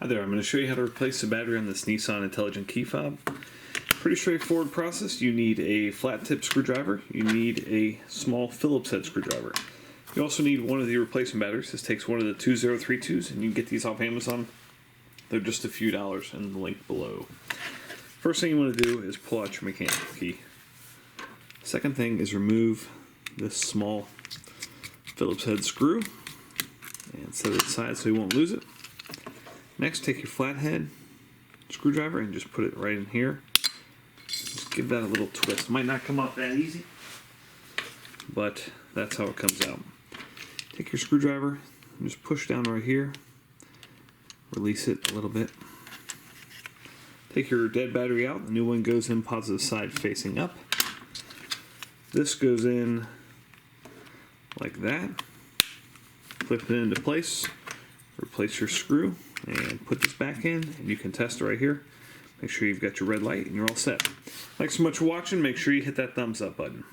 Hi there, I'm going to show you how to replace the battery on this Nissan Intelligent Key fob. Pretty straightforward process. You need a flat tip screwdriver, you need a small Phillips head screwdriver. You also need one of the replacement batteries. This takes one of the 2032s and you can get these off Amazon. They're just a few dollars in the link below. First thing you want to do is pull out your mechanical key. Second thing is remove this small Phillips head screw and set it aside so you won't lose it. Next, take your flathead screwdriver and just put it right in here. Just give that a little twist. It might not come off that easy, but that's how it comes out. Take your screwdriver and just push down right here. Release it a little bit. Take your dead battery out. The new one goes in positive side facing up. This goes in like that. Flip it into place. Replace your screw and put this back in, and you can test it right here. Make sure you've got your red light and you're all set. Thanks so much for watching. Make sure you hit that thumbs up button.